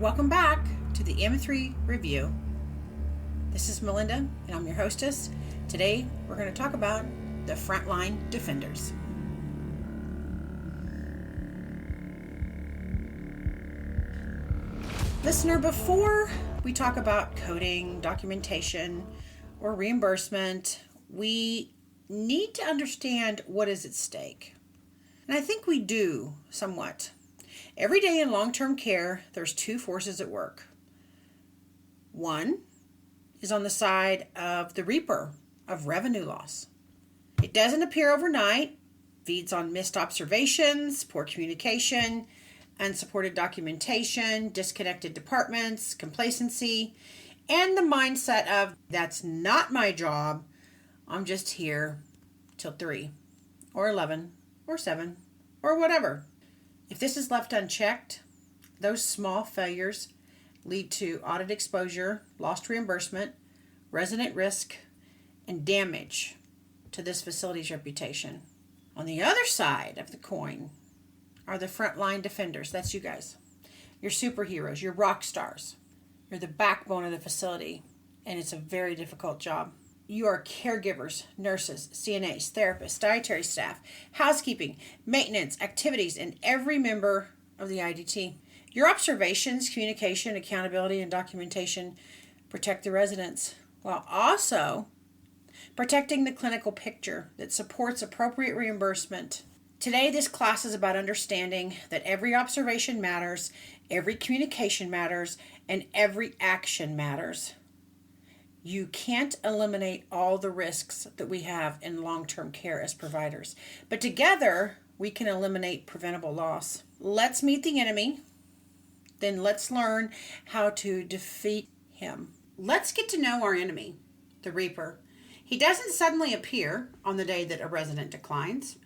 Welcome back to the M3 Review. This is Melinda, and I'm your hostess. Today, we're going to talk about the Frontline Defenders. Listener, before we talk about coding, documentation, or reimbursement, we need to understand what is at stake. And I think we do somewhat. Every day in long-term care, there's two forces at work. One is on the side of the reaper of revenue loss. It doesn't appear overnight, feeds on missed observations, poor communication, unsupported documentation, disconnected departments, complacency, and the mindset of, that's not my job, I'm just here till 3 or 11 or 7 or whatever. If this is left unchecked, those small failures lead to audit exposure, lost reimbursement, resident risk, and damage to this facility's reputation. On the other side of the coin are the frontline defenders. That's you guys. You're superheroes. You're rock stars. You're the backbone of the facility, and it's a very difficult job. You are caregivers, nurses, CNAs, therapists, dietary staff, housekeeping, maintenance, activities, and every member of the IDT. Your observations, communication, accountability, and documentation protect the residents while also protecting the clinical picture that supports appropriate reimbursement. Today, this class is about understanding that every observation matters, every communication matters, and every action matters. You can't eliminate all the risks that we have in long-term care as providers, but together we can eliminate preventable loss. Let's meet the enemy, then let's learn how to defeat him. Let's get to know our enemy, the Reaper. He doesn't suddenly appear on the day that a resident declines,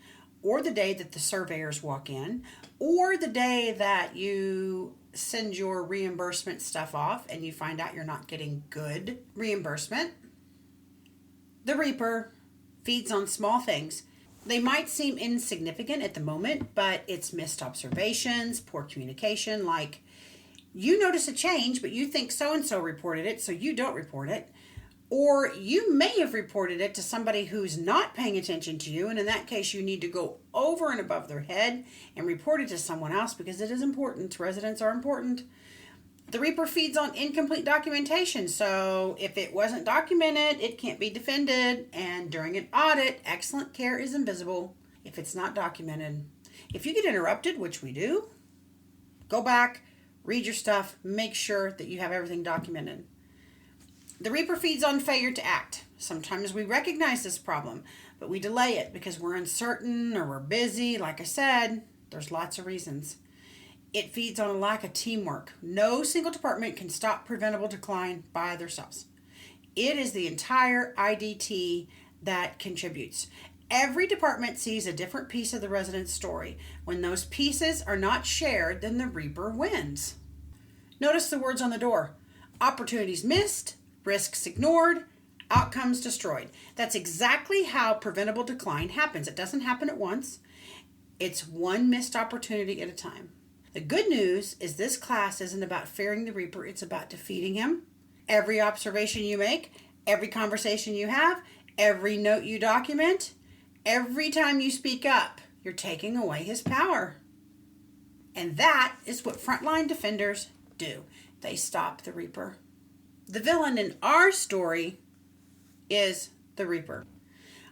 or the day that the surveyors walk in, or the day that you send your reimbursement stuff off and you find out you're not getting good reimbursement. The Reaper feeds on small things. They might seem insignificant at the moment, but it's missed observations, poor communication, like you notice a change, but you think so-and-so reported it, so you don't report it. Or you may have reported it to somebody who's not paying attention to you, and in that case, you need to go over and above their head and report it to someone else because it is important. Residents are important. The Reaper feeds on incomplete documentation, so if it wasn't documented, it can't be defended, and during an audit, excellent care is invisible if it's not documented. If you get interrupted, which we do, go back, read your stuff, make sure that you have everything documented. The Reaper feeds on failure to act. Sometimes we recognize this problem, but we delay it because we're uncertain or we're busy. Like I said, there's lots of reasons. It feeds on a lack of teamwork. No single department can stop preventable decline by themselves. It is the entire IDT that contributes. Every department sees a different piece of the resident's story. When those pieces are not shared, then the Reaper wins. Notice the words on the door. Opportunities missed, risks ignored, outcomes destroyed. That's exactly how preventable decline happens. It doesn't happen at once. It's one missed opportunity at a time. The good news is this class isn't about fearing the Reaper. It's about defeating him. Every observation you make, every conversation you have, every note you document, every time you speak up, you're taking away his power. And that is what frontline defenders do. They stop the Reaper. The villain in our story is the Reaper.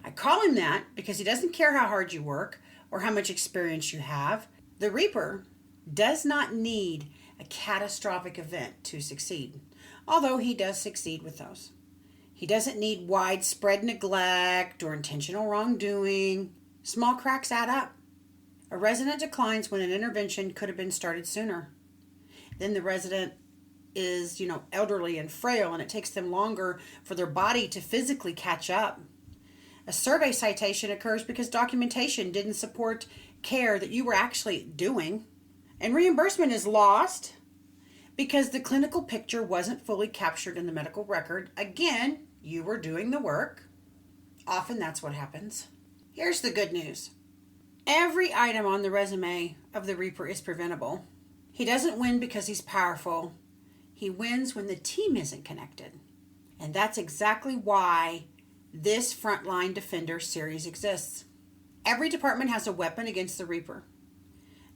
I call him that because he doesn't care how hard you work or how much experience you have. The Reaper does not need a catastrophic event to succeed, although he does succeed with those. He doesn't need widespread neglect or intentional wrongdoing. Small cracks add up. A resident declines when an intervention could have been started sooner. Then the resident is, elderly and frail, and it takes them longer for their body to physically catch up. A survey citation occurs because documentation didn't support care that you were actually doing. And reimbursement is lost because the clinical picture wasn't fully captured in the medical record. Again, you were doing the work. Often that's what happens. Here's the good news. Every item on the resume of the Reaper is preventable. He doesn't win because he's powerful. He wins when the team isn't connected. And that's exactly why this Frontline Defender series exists. Every department has a weapon against the Reaper.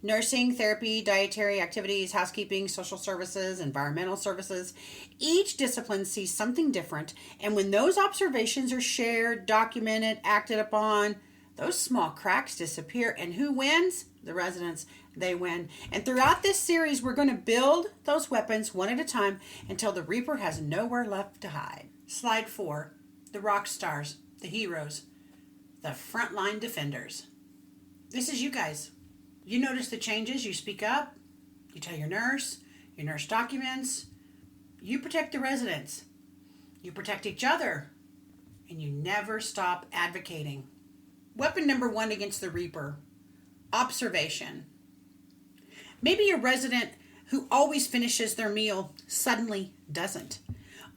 Nursing, therapy, dietary activities, housekeeping, social services, environmental services. Each discipline sees something different, and when those observations are shared, documented, acted upon, those small cracks disappear. And who wins? The residents. They win. And throughout this series, we're going to build those weapons one at a time until the Reaper has nowhere left to hide. Slide 4. The rock stars, the heroes, the Frontline Defenders. This is you guys. You notice the changes, you speak up, you tell your nurse documents, you protect the residents, you protect each other, and you never stop advocating. Weapon number 1 against the Reaper, observation. Maybe a resident who always finishes their meal suddenly doesn't.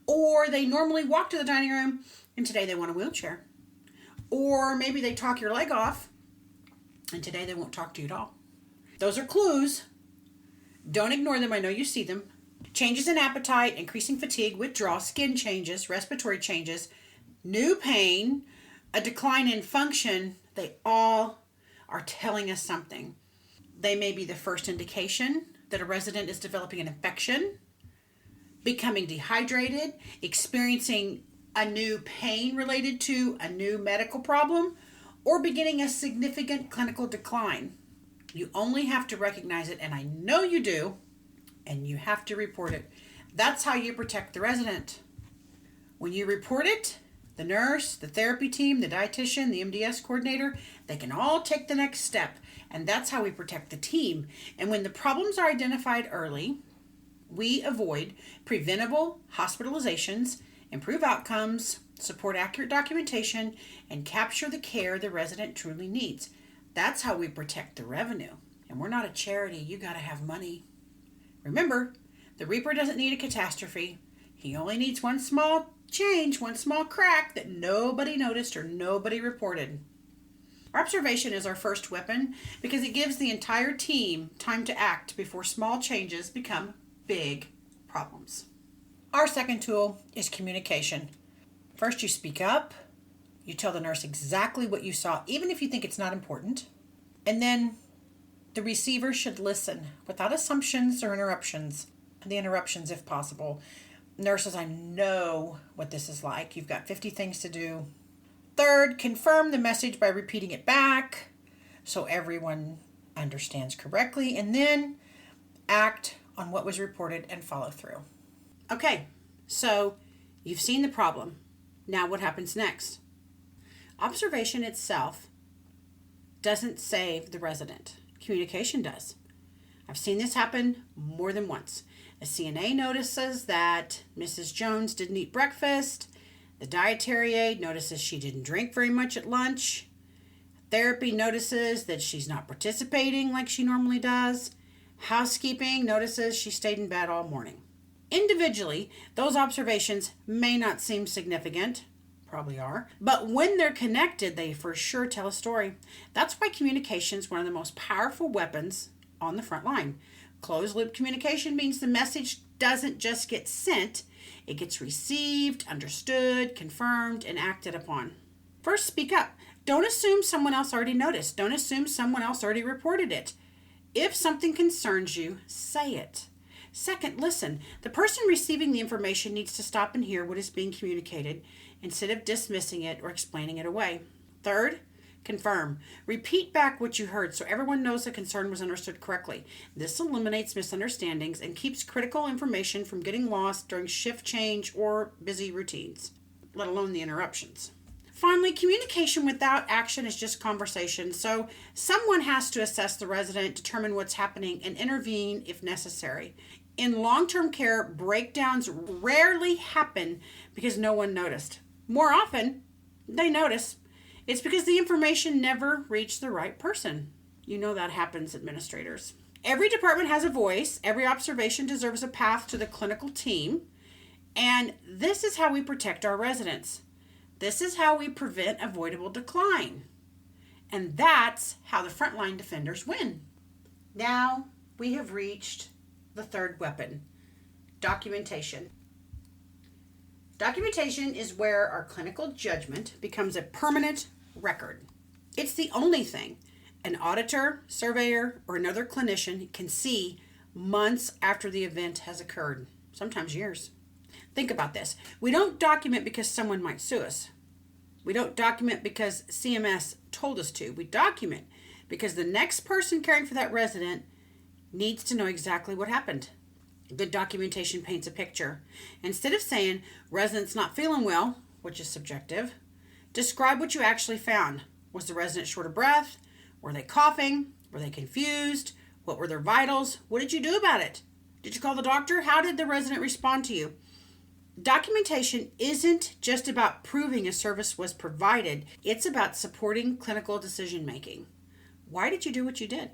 Or they normally walk to the dining room and today they want a wheelchair. Or maybe they talk your leg off and today they won't talk to you at all. Those are clues. Don't ignore them. I know you see them. Changes in appetite, increasing fatigue, withdrawal, skin changes, respiratory changes, new pain, a decline in function. They all are telling us something. They may be the first indication that a resident is developing an infection, becoming dehydrated, experiencing a new pain related to a new medical problem, or beginning a significant clinical decline. You only have to recognize it, and I know you do, and you have to report it. That's how you protect the resident. When you report it, the nurse, the therapy team, the dietitian, the MDS coordinator, they can all take the next step, and that's how we protect the team. And when the problems are identified early, we avoid preventable hospitalizations, improve outcomes, support accurate documentation, and capture the care the resident truly needs. That's how we protect the revenue. And we're not a charity. You got to have money. Remember, the Reaper doesn't need a catastrophe. He only needs one small change, one small crack that nobody noticed or nobody reported. Our observation is our first weapon because it gives the entire team time to act before small changes become big problems. Our second tool is communication. First, you speak up. You tell the nurse exactly what you saw, even if you think it's not important. And then the receiver should listen without assumptions or interruptions. The interruptions, if possible. Nurses, I know what this is like. You've got 50 things to do. Third, confirm the message by repeating it back so everyone understands correctly. And then act on what was reported and follow through. Okay, so you've seen the problem. Now what happens next? Observation itself doesn't save the resident. Communication does. I've seen this happen more than once. A CNA notices that Mrs. Jones didn't eat breakfast. The dietary aide notices she didn't drink very much at lunch. Therapy notices that she's not participating like she normally does. Housekeeping notices she stayed in bed all morning. Individually, those observations may not seem significant, probably are, but when they're connected, they for sure tell a story. That's why communication is one of the most powerful weapons on the front line. Closed loop communication means the message doesn't just get sent, it gets received, understood, confirmed, and acted upon. First, speak up. Don't assume someone else already noticed. Don't assume someone else already reported it. If something concerns you, say it. Second, listen. The person receiving the information needs to stop and hear what is being communicated instead of dismissing it or explaining it away. Third, confirm. Repeat back what you heard so everyone knows the concern was understood correctly. This eliminates misunderstandings and keeps critical information from getting lost during shift change or busy routines, let alone the interruptions. Finally, communication without action is just conversation, so someone has to assess the resident, determine what's happening, and intervene if necessary. In long-term care, breakdowns rarely happen because no one noticed. More often, they notice. It's because the information never reached the right person. You know that happens, administrators. Every department has a voice. Every observation deserves a path to the clinical team. And this is how we protect our residents. This is how we prevent avoidable decline. And that's how the frontline defenders win. Now we have reached the third weapon, documentation. Documentation is where our clinical judgment becomes a permanent record. It's the only thing an auditor, surveyor, or another clinician can see months after the event has occurred, sometimes years. Think about this. We don't document because someone might sue us. We don't document because CMS told us to. We document because the next person caring for that resident needs to know exactly what happened. Good documentation paints a picture. Instead of saying, resident's not feeling well, which is subjective, describe what you actually found. Was the resident short of breath? Were they coughing? Were they confused? What were their vitals? What did you do about it? Did you call the doctor? How did the resident respond to you? Documentation isn't just about proving a service was provided. It's about supporting clinical decision making. Why did you do what you did?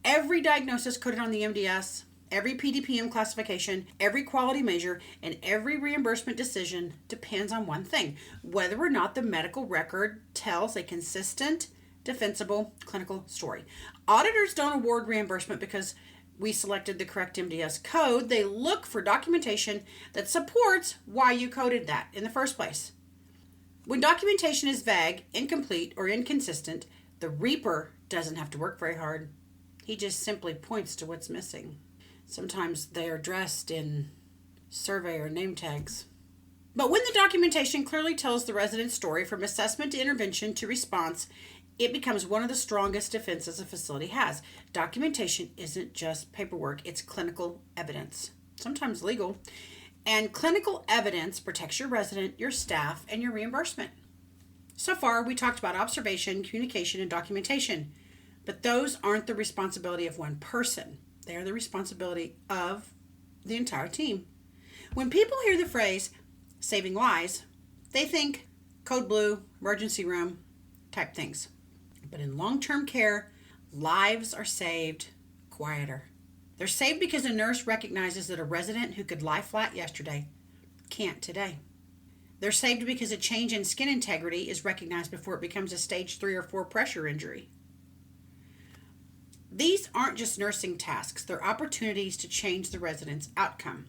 Every diagnosis coded on the MDS, every PDPM classification, every quality measure, and every reimbursement decision depends on one thing: whether or not the medical record tells a consistent, defensible clinical story. Auditors don't award reimbursement because we selected the correct MDS code. They look for documentation that supports why you coded that in the first place. When documentation is vague, incomplete, or inconsistent, the reaper doesn't have to work very hard. He just simply points to what's missing. Sometimes they are dressed in survey or name tags. But when the documentation clearly tells the resident's story from assessment to intervention to response, it becomes one of the strongest defenses a facility has. Documentation isn't just paperwork, it's clinical evidence, sometimes legal. And clinical evidence protects your resident, your staff, and your reimbursement. So far, we talked about observation, communication, and documentation. But those aren't the responsibility of one person. They are the responsibility of the entire team. When people hear the phrase, saving lives, they think code blue, emergency room type things. But in long-term care, lives are saved quieter. They're saved because a nurse recognizes that a resident who could lie flat yesterday can't today. They're saved because a change in skin integrity is recognized before it becomes a stage 3 or 4 pressure injury. These aren't just nursing tasks, they're opportunities to change the resident's outcome.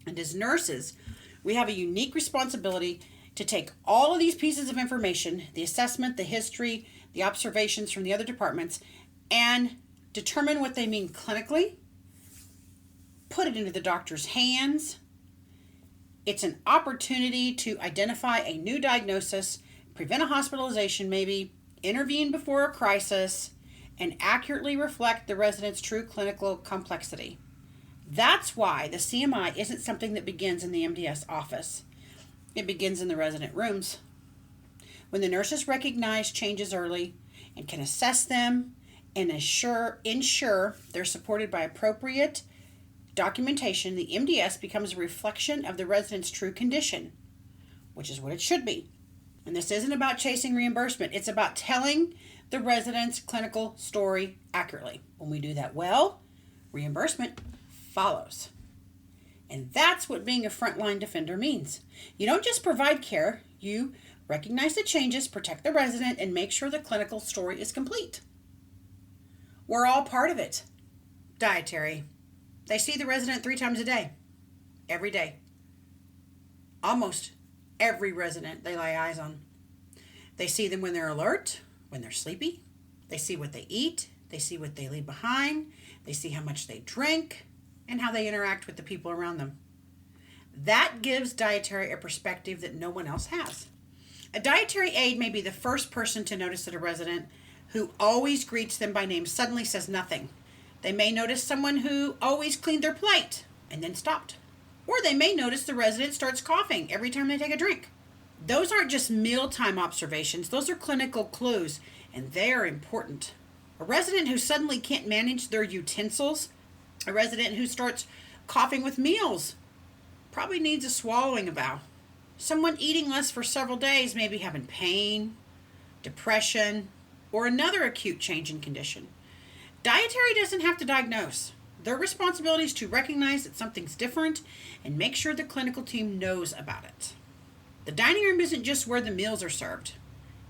And as nurses, we have a unique responsibility to take all of these pieces of information, the assessment, the history, the observations from the other departments, and determine what they mean clinically, put it into the doctor's hands. It's an opportunity to identify a new diagnosis, prevent a hospitalization maybe, intervene before a crisis, and accurately reflect the resident's true clinical complexity. That's why the CMI isn't something that begins in the MDS office. It begins in the resident rooms. When the nurses recognize changes early and can assess them and ensure they're supported by appropriate documentation, the MDS becomes a reflection of the resident's true condition, which is what it should be. And this isn't about chasing reimbursement. It's about telling the resident's clinical story accurately. When we do that well, reimbursement follows. And that's what being a frontline defender means. You don't just provide care, you recognize the changes, protect the resident, and make sure the clinical story is complete. We're all part of it. Dietary. They see the resident 3 times a day. Every day. Almost every resident they lay eyes on. They see them when they're alert, when they're sleepy. They see what they eat. They see what they leave behind. They see how much they drink and how they interact with the people around them. That gives dietary a perspective that no one else has. A dietary aide may be the first person to notice that a resident who always greets them by name suddenly says nothing. They may notice someone who always cleaned their plate and then stopped. Or they may notice the resident starts coughing every time they take a drink. Those aren't just mealtime observations. Those are clinical clues, and they are important. A resident who suddenly can't manage their utensils, a resident who starts coughing with meals, probably needs a swallowing eval. Someone eating less for several days may be having pain, depression, or another acute change in condition. Dietary doesn't have to diagnose. Their responsibility is to recognize that something's different and make sure the clinical team knows about it. The dining room isn't just where the meals are served.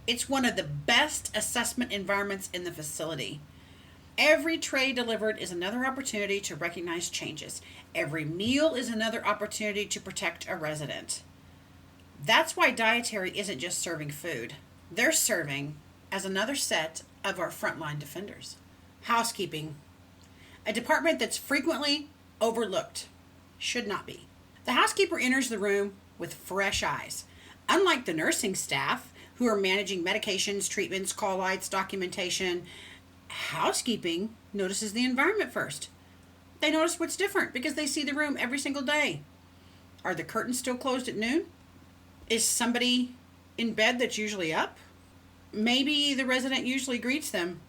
It's one of the best assessment environments in the facility. Every tray delivered is another opportunity to recognize changes. Every meal is another opportunity to protect a resident. That's why dietary isn't just serving food. They're serving as another set of our frontline defenders. Housekeeping, a department that's frequently overlooked. Should not be. The housekeeper enters the room with fresh eyes. Unlike the nursing staff, who are managing medications, treatments, call lights, documentation, housekeeping notices the environment first. They notice what's different because they see the room every single day. Are the curtains still closed at noon? Is somebody in bed that's usually up? Maybe the resident usually greets them,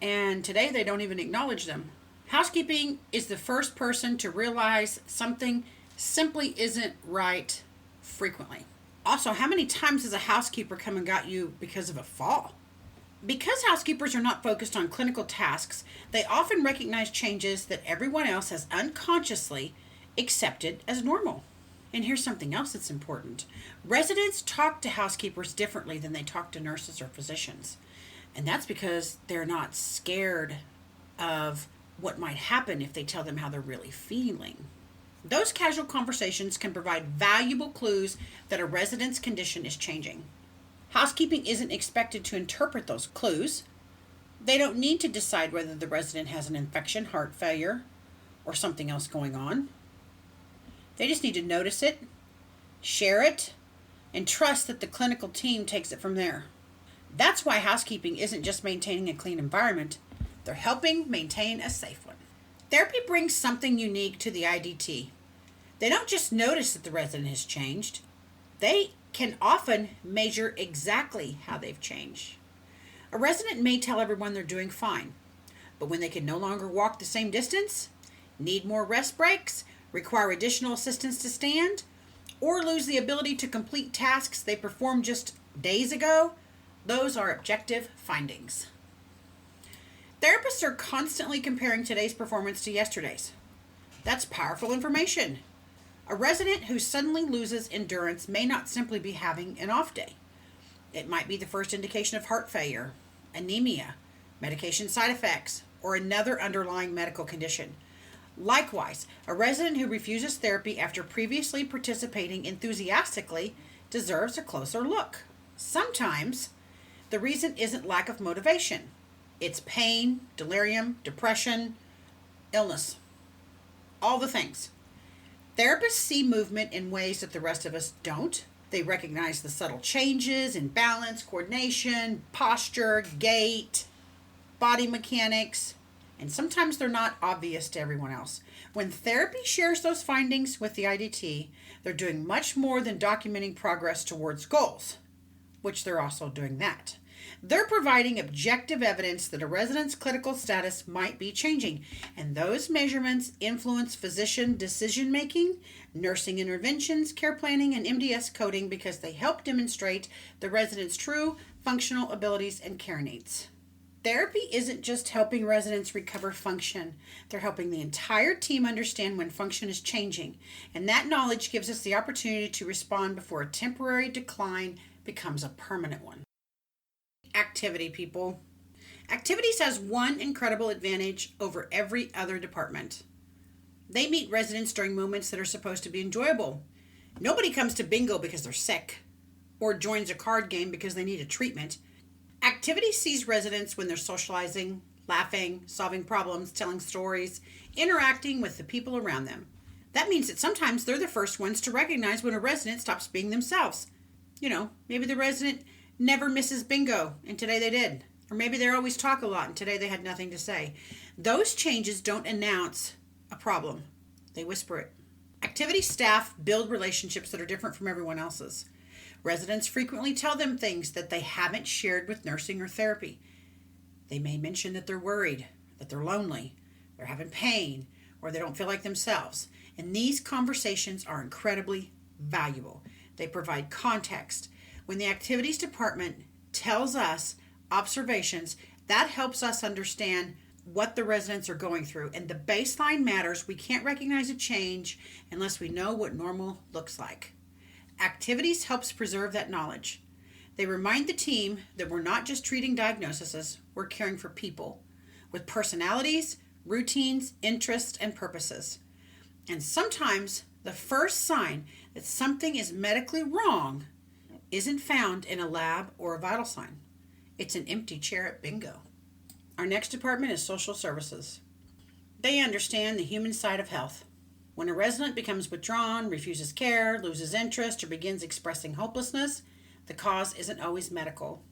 and today they don't even acknowledge them. Housekeeping is the first person to realize something simply isn't right frequently. Also, how many times has a housekeeper come and got you because of a fall? Because housekeepers are not focused on clinical tasks, they often recognize changes that everyone else has unconsciously accepted as normal. And here's something else that's important. Residents talk to housekeepers differently than they talk to nurses or physicians. And that's because they're not scared of what might happen if they tell them how they're really feeling. Those casual conversations can provide valuable clues that a resident's condition is changing. Housekeeping isn't expected to interpret those clues. They don't need to decide whether the resident has an infection, heart failure, or something else going on. They just need to notice it, share it, and trust that the clinical team takes it from there. That's why housekeeping isn't just maintaining a clean environment, they're helping maintain a safe one. Therapy brings something unique to the IDT. They don't just notice that the resident has changed, they can often measure exactly how they've changed. A resident may tell everyone they're doing fine, but when they can no longer walk the same distance, need more rest breaks, require additional assistance to stand, or lose the ability to complete tasks they performed just days ago, those are objective findings. Therapists are constantly comparing today's performance to yesterday's. That's powerful information. A resident who suddenly loses endurance may not simply be having an off day. It might be the first indication of heart failure, anemia, medication side effects, or another underlying medical condition. Likewise, a resident who refuses therapy after previously participating enthusiastically deserves a closer look. Sometimes, the reason isn't lack of motivation. It's pain, delirium, depression, illness. All the things. Therapists see movement in ways that the rest of us don't. They recognize the subtle changes in balance, coordination, posture, gait, body mechanics, and sometimes they're not obvious to everyone else. When therapy shares those findings with the IDT, they're doing much more than documenting progress towards goals, which they're also doing that. They're providing objective evidence that a resident's clinical status might be changing, and those measurements influence physician decision-making, nursing interventions, care planning, and MDS coding because they help demonstrate the resident's true functional abilities and care needs. Therapy isn't just helping residents recover function. They're helping the entire team understand when function is changing, and that knowledge gives us the opportunity to respond before a temporary decline becomes a permanent one. Activity, people. Activities has one incredible advantage over every other department. They meet residents during moments that are supposed to be enjoyable. Nobody comes to bingo because they're sick or joins a card game because they need a treatment. Activity sees residents when they're socializing, laughing, solving problems, telling stories, interacting with the people around them. That means that sometimes they're the first ones to recognize when a resident stops being themselves. Maybe the resident never misses bingo, and today they did. Or maybe they always talk a lot, and today they had nothing to say. Those changes don't announce a problem. They whisper it. Activity staff build relationships that are different from everyone else's. Residents frequently tell them things that they haven't shared with nursing or therapy. They may mention that they're worried, that they're lonely, they're having pain, or they don't feel like themselves. And these conversations are incredibly valuable. They provide context. When the activities department tells us observations, that helps us understand what the residents are going through. And the baseline matters. We can't recognize a change unless we know what normal looks like. Activities helps preserve that knowledge. They remind the team that we're not just treating diagnoses, we're caring for people. with personalities, routines, interests, and purposes. And sometimes the first sign that something is medically wrong isn't found in a lab or a vital sign. It's an empty chair at bingo. Our next department is social services. They understand the human side of health. When a resident becomes withdrawn, refuses care, loses interest, or begins expressing hopelessness, the cause isn't always medical.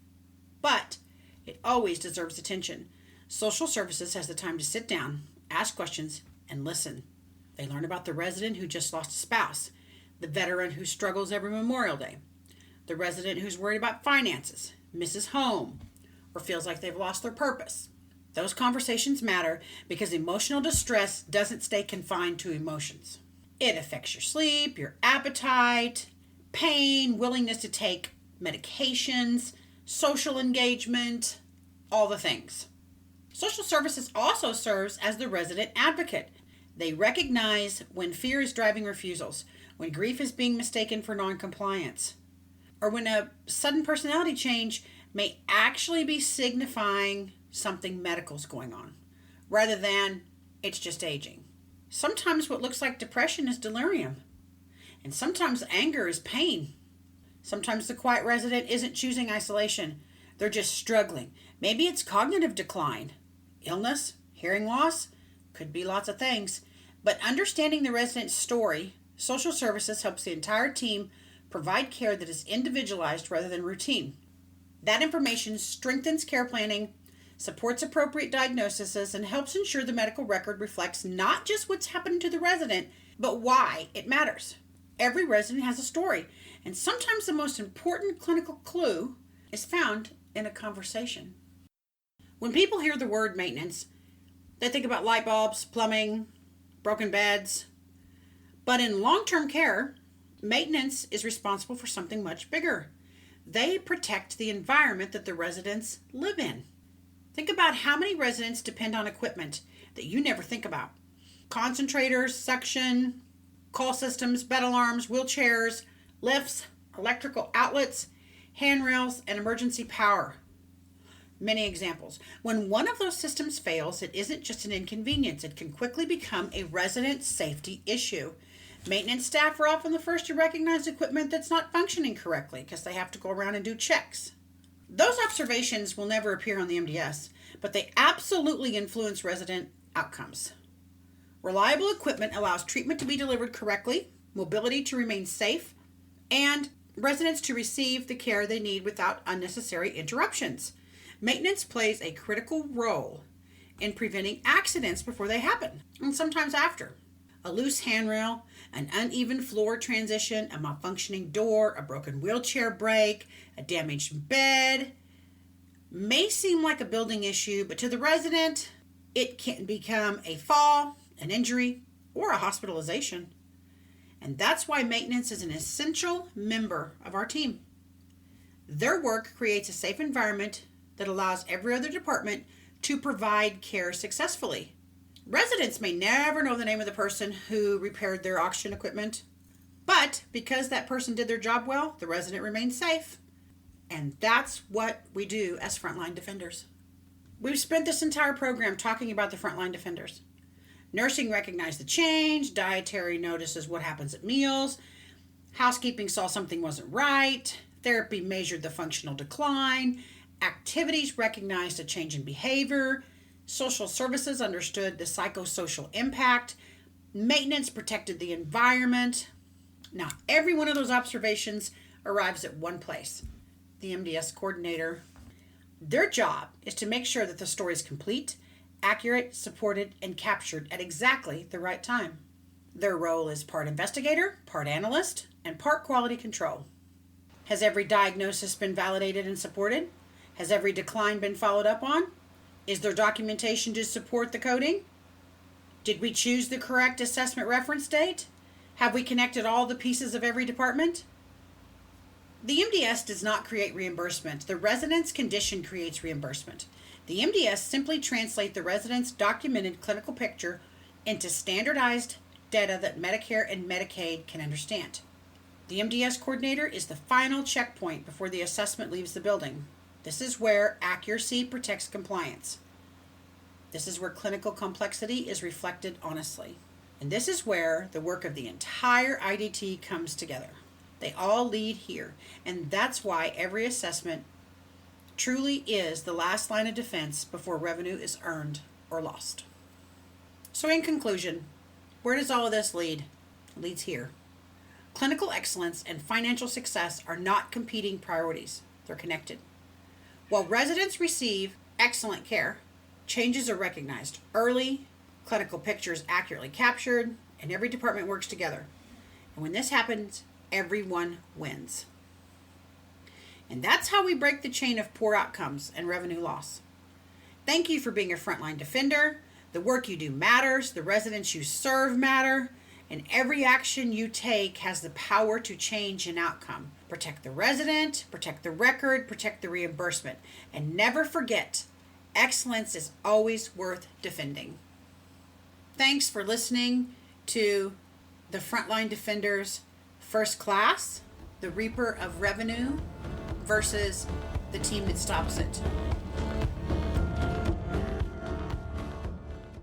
But it always deserves attention. Social services has the time to sit down, ask questions, and listen. They learn about the resident who just lost a spouse, the veteran who struggles every Memorial Day, the resident who's worried about finances, misses home, or feels like they've lost their purpose. Those conversations matter because emotional distress doesn't stay confined to emotions. It affects your sleep, your appetite, pain, willingness to take medications, social engagement, all the things. Social services also serves as the resident advocate. They recognize when fear is driving refusals, when grief is being mistaken for noncompliance, or when a sudden personality change may actually be signifying something medical is going on, rather than it's just aging. Sometimes what looks like depression is delirium, and sometimes anger is pain. Sometimes the quiet resident isn't choosing isolation, they're just struggling. Maybe it's cognitive decline, illness, hearing loss, could be lots of things. But understanding the resident's story, social services helps the entire team provide care that is individualized rather than routine. That information strengthens care planning, supports appropriate diagnoses, and helps ensure the medical record reflects not just what's happening to the resident, but why it matters. Every resident has a story, and sometimes the most important clinical clue is found in a conversation. When people hear the word maintenance, they think about light bulbs, plumbing, broken beds. But in long-term care, maintenance is responsible for something much bigger. They protect the environment that the residents live in. Think about how many residents depend on equipment that you never think about. Concentrators, suction, call systems, bed alarms, wheelchairs, lifts, electrical outlets, handrails, and emergency power. Many examples. When one of those systems fails, it isn't just an inconvenience. It can quickly become a resident safety issue. Maintenance staff are often the first to recognize equipment that's not functioning correctly because they have to go around and do checks. Those observations will never appear on the MDS, but they absolutely influence resident outcomes. Reliable equipment allows treatment to be delivered correctly, mobility to remain safe, and residents to receive the care they need without unnecessary interruptions. Maintenance plays a critical role in preventing accidents before they happen, and sometimes after. A loose handrail, an uneven floor transition, a malfunctioning door, a broken wheelchair brake, a damaged bed may seem like a building issue, but to the resident, it can become a fall, an injury, or a hospitalization. And that's why maintenance is an essential member of our team. Their work creates a safe environment that allows every other department to provide care successfully. Residents may never know the name of the person who repaired their oxygen equipment, but because that person did their job well, the resident remains safe. And that's what we do as Frontline Defenders. We've spent this entire program talking about the Frontline Defenders. Nursing recognized the change, dietary notices what happens at meals, housekeeping saw something wasn't right, therapy measured the functional decline, activities recognized a change in behavior, social services understood the psychosocial impact, maintenance protected the environment. Now, every one of those observations arrives at one place, the MDS coordinator. Their job is to make sure that the story is complete, accurate, supported, and captured at exactly the right time. Their role is part investigator, part analyst, and part quality control. Has every diagnosis been validated and supported? Has every decline been followed up on? Is there documentation to support the coding? Did we choose the correct assessment reference date? Have we connected all the pieces of every department? The MDS does not create reimbursement. The resident's condition creates reimbursement. The MDS simply translate the resident's documented clinical picture into standardized data that Medicare and Medicaid can understand. The MDS coordinator is the final checkpoint before the assessment leaves the building. This is where accuracy protects compliance. This is where clinical complexity is reflected honestly. And this is where the work of the entire IDT comes together. They all lead here. And that's why every assessment truly is the last line of defense before revenue is earned or lost. So in conclusion, where does all of this lead? It leads here. Clinical excellence and financial success are not competing priorities. They're connected. While residents receive excellent care, changes are recognized early, clinical pictures accurately captured, and every department works together. And when this happens, everyone wins. And that's how we break the chain of poor outcomes and revenue loss. Thank you for being a frontline defender. The work you do matters, the residents you serve matter, and every action you take has the power to change an outcome. Protect the resident, protect the record, protect the reimbursement, and never forget, excellence is always worth defending. Thanks for listening to the Frontline Defenders First Class, the Reaper of Revenue versus the team that stops it.